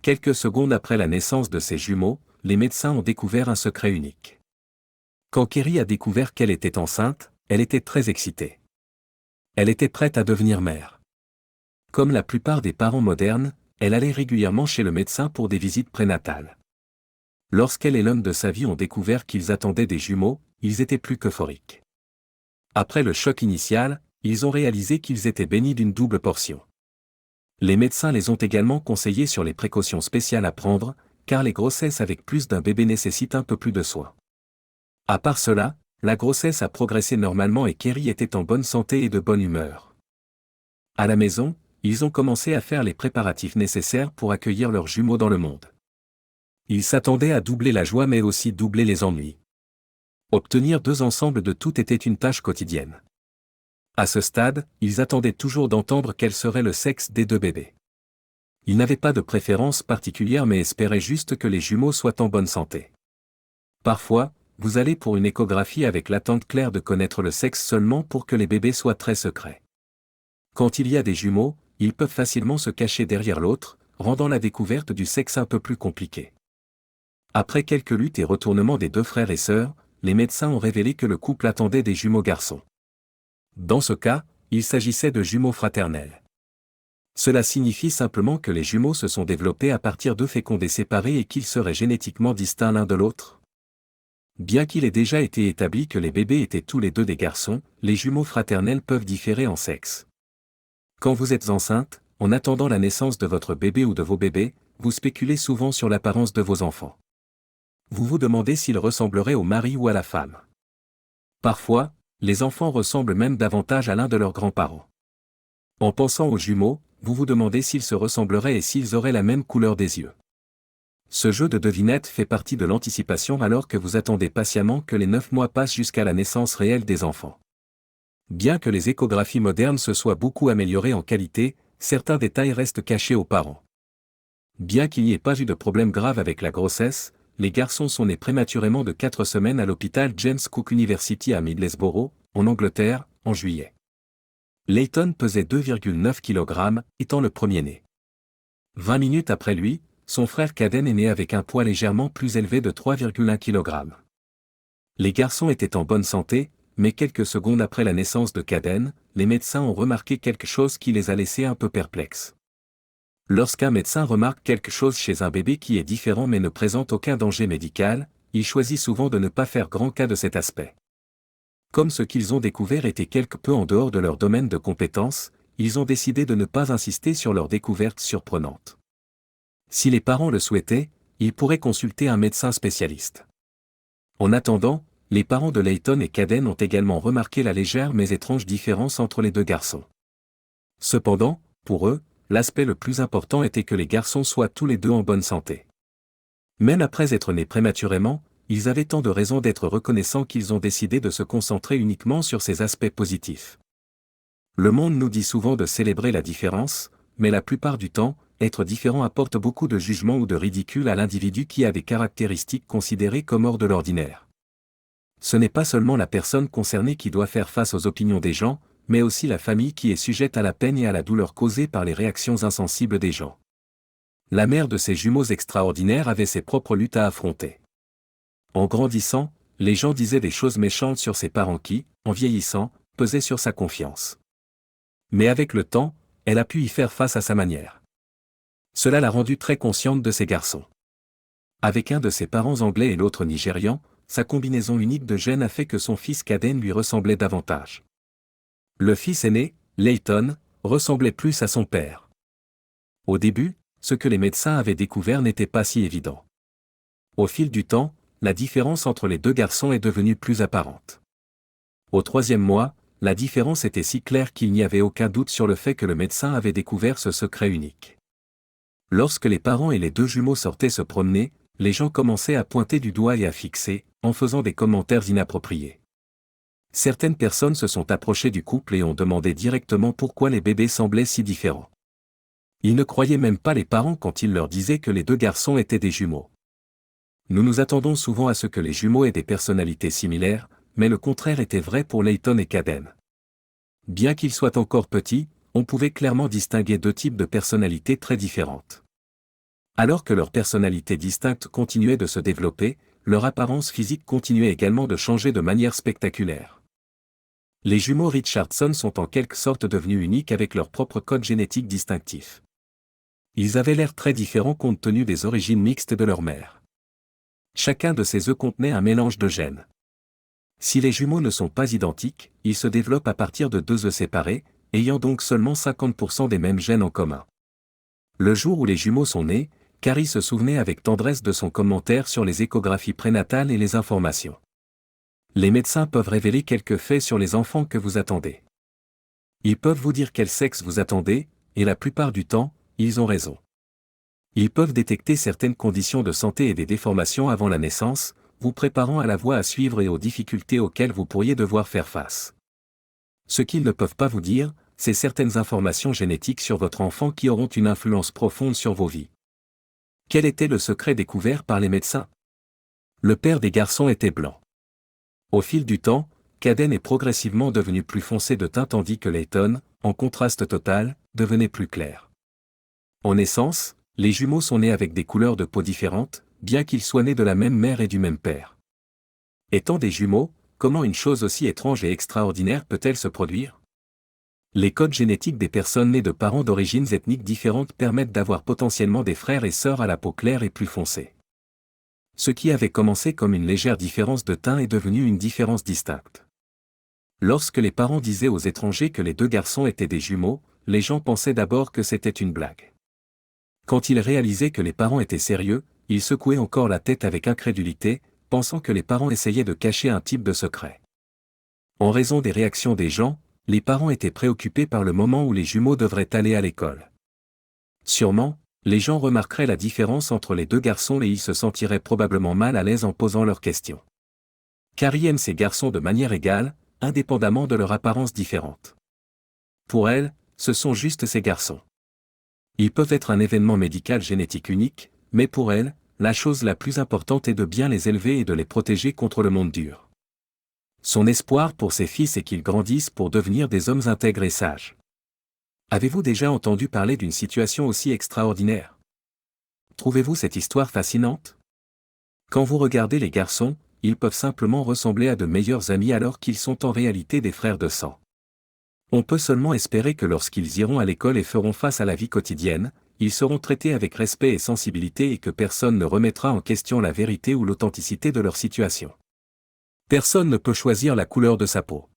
Quelques secondes après la naissance de ses jumeaux, les médecins ont découvert un secret unique. Quand Kerry a découvert qu'elle était enceinte, elle était très excitée. Elle était prête à devenir mère. Comme la plupart des parents modernes, elle allait régulièrement chez le médecin pour des visites prénatales. Lorsqu'elle et l'homme de sa vie ont découvert qu'ils attendaient des jumeaux, ils étaient plus qu'euphoriques. Après le choc initial, ils ont réalisé qu'ils étaient bénis d'une double portion. Les médecins les ont également conseillés sur les précautions spéciales à prendre, car les grossesses avec plus d'un bébé nécessitent un peu plus de soins. À part cela, la grossesse a progressé normalement et Kerry était en bonne santé et de bonne humeur. À la maison, ils ont commencé à faire les préparatifs nécessaires pour accueillir leurs jumeaux dans le monde. Ils s'attendaient à doubler la joie mais aussi doubler les ennuis. Obtenir 2 ensembles de tout était une tâche quotidienne. À ce stade, ils attendaient toujours d'entendre quel serait le sexe des 2 bébés. Ils n'avaient pas de préférence particulière mais espéraient juste que les jumeaux soient en bonne santé. Parfois, vous allez pour une échographie avec l'attente claire de connaître le sexe seulement pour que les bébés soient très secrets. Quand il y a des jumeaux, ils peuvent facilement se cacher derrière l'autre, rendant la découverte du sexe un peu plus compliquée. Après quelques luttes et retournements des 2 frères et sœurs, les médecins ont révélé que le couple attendait des jumeaux garçons. Dans ce cas, il s'agissait de jumeaux fraternels. Cela signifie simplement que les jumeaux se sont développés à partir d'œufs fécondés séparés et qu'ils seraient génétiquement distincts l'un de l'autre. Bien qu'il ait déjà été établi que les bébés étaient tous les 2 des garçons, les jumeaux fraternels peuvent différer en sexe. Quand vous êtes enceinte, en attendant la naissance de votre bébé ou de vos bébés, vous spéculez souvent sur l'apparence de vos enfants. Vous vous demandez s'ils ressembleraient au mari ou à la femme. Parfois, les enfants ressemblent même davantage à l'un de leurs grands-parents. En pensant aux jumeaux, vous vous demandez s'ils se ressembleraient et s'ils auraient la même couleur des yeux. Ce jeu de devinette fait partie de l'anticipation alors que vous attendez patiemment que les 9 mois passent jusqu'à la naissance réelle des enfants. Bien que les échographies modernes se soient beaucoup améliorées en qualité, certains détails restent cachés aux parents. Bien qu'il n'y ait pas eu de problème grave avec la grossesse, les garçons sont nés prématurément de 4 semaines à l'hôpital James Cook University à Middlesbrough, en Angleterre, en juillet. Leighton pesait 2,9 kg, étant le premier-né. 20 minutes après lui, son frère Caden est né avec un poids légèrement plus élevé de 3,1 kg. Les garçons étaient en bonne santé, mais quelques secondes après la naissance de Caden, les médecins ont remarqué quelque chose qui les a laissés un peu perplexes. Lorsqu'un médecin remarque quelque chose chez un bébé qui est différent mais ne présente aucun danger médical, il choisit souvent de ne pas faire grand cas de cet aspect. Comme ce qu'ils ont découvert était quelque peu en dehors de leur domaine de compétence, ils ont décidé de ne pas insister sur leur découverte surprenante. Si les parents le souhaitaient, ils pourraient consulter un médecin spécialiste. En attendant, les parents de Leighton et Caden ont également remarqué la légère mais étrange différence entre les 2 garçons. Cependant, pour eux, l'aspect le plus important était que les garçons soient tous les 2 en bonne santé. Même après être nés prématurément, ils avaient tant de raisons d'être reconnaissants qu'ils ont décidé de se concentrer uniquement sur ces aspects positifs. Le monde nous dit souvent de célébrer la différence, mais la plupart du temps, être différent apporte beaucoup de jugement ou de ridicule à l'individu qui a des caractéristiques considérées comme hors de l'ordinaire. Ce n'est pas seulement la personne concernée qui doit faire face aux opinions des gens, mais aussi la famille qui est sujette à la peine et à la douleur causée par les réactions insensibles des gens. La mère de ces jumeaux extraordinaires avait ses propres luttes à affronter. En grandissant, les gens disaient des choses méchantes sur ses parents qui, en vieillissant, pesaient sur sa confiance. Mais avec le temps, elle a pu y faire face à sa manière. Cela l'a rendue très consciente de ses garçons. Avec un de ses parents anglais et l'autre nigérian, sa combinaison unique de gènes a fait que son fils Caden lui ressemblait davantage. Le fils aîné, Leighton, ressemblait plus à son père. Au début, ce que les médecins avaient découvert n'était pas si évident. Au fil du temps, la différence entre les 2 garçons est devenue plus apparente. Au 3e mois, la différence était si claire qu'il n'y avait aucun doute sur le fait que le médecin avait découvert ce secret unique. Lorsque les parents et les 2 jumeaux sortaient se promener, les gens commençaient à pointer du doigt et à fixer, en faisant des commentaires inappropriés. Certaines personnes se sont approchées du couple et ont demandé directement pourquoi les bébés semblaient si différents. Ils ne croyaient même pas les parents quand ils leur disaient que les 2 garçons étaient des jumeaux. Nous nous attendons souvent à ce que les jumeaux aient des personnalités similaires, mais le contraire était vrai pour Leighton et Caden. Bien qu'ils soient encore petits, on pouvait clairement distinguer 2 types de personnalités très différentes. Alors que leur personnalité distincte continuait de se développer, leur apparence physique continuait également de changer de manière spectaculaire. Les jumeaux Richardson sont en quelque sorte devenus uniques avec leur propre code génétique distinctif. Ils avaient l'air très différents compte tenu des origines mixtes de leur mère. Chacun de ces œufs contenait un mélange de gènes. Si les jumeaux ne sont pas identiques, ils se développent à partir de 2 œufs séparés, ayant donc seulement 50% des mêmes gènes en commun. Le jour où les jumeaux sont nés, Carrie se souvenait avec tendresse de son commentaire sur les échographies prénatales et les informations. Les médecins peuvent révéler quelques faits sur les enfants que vous attendez. Ils peuvent vous dire quel sexe vous attendez, et la plupart du temps, ils ont raison. Ils peuvent détecter certaines conditions de santé et des déformations avant la naissance, vous préparant à la voie à suivre et aux difficultés auxquelles vous pourriez devoir faire face. Ce qu'ils ne peuvent pas vous dire, c'est certaines informations génétiques sur votre enfant qui auront une influence profonde sur vos vies. Quel était le secret découvert par les médecins? Le père des garçons était blanc. Au fil du temps, Caden est progressivement devenu plus foncé de teint tandis que Layton, en contraste total, devenait plus clair. En naissance, les jumeaux sont nés avec des couleurs de peau différentes, bien qu'ils soient nés de la même mère et du même père. Étant des jumeaux, comment une chose aussi étrange et extraordinaire peut-elle se produire? Les codes génétiques des personnes nées de parents d'origines ethniques différentes permettent d'avoir potentiellement des frères et sœurs à la peau claire et plus foncée. Ce qui avait commencé comme une légère différence de teint est devenu une différence distincte. Lorsque les parents disaient aux étrangers que les 2 garçons étaient des jumeaux, les gens pensaient d'abord que c'était une blague. Quand ils réalisaient que les parents étaient sérieux, ils secouaient encore la tête avec incrédulité, pensant que les parents essayaient de cacher un type de secret. En raison des réactions des gens, les parents étaient préoccupés par le moment où les jumeaux devraient aller à l'école. Sûrement, les gens remarqueraient la différence entre les 2 garçons et ils se sentiraient probablement mal à l'aise en posant leurs questions. Carrie aime ces garçons de manière égale, indépendamment de leur apparence différente. Pour elle, ce sont juste ces garçons. Ils peuvent être un événement médical génétique unique, mais pour elle, la chose la plus importante est de bien les élever et de les protéger contre le monde dur. Son espoir pour ses fils est qu'ils grandissent pour devenir des hommes intègres et sages. Avez-vous déjà entendu parler d'une situation aussi extraordinaire? Trouvez-vous cette histoire fascinante? Quand vous regardez les garçons, ils peuvent simplement ressembler à de meilleurs amis alors qu'ils sont en réalité des frères de sang. On peut seulement espérer que lorsqu'ils iront à l'école et feront face à la vie quotidienne, ils seront traités avec respect et sensibilité et que personne ne remettra en question la vérité ou l'authenticité de leur situation. Personne ne peut choisir la couleur de sa peau.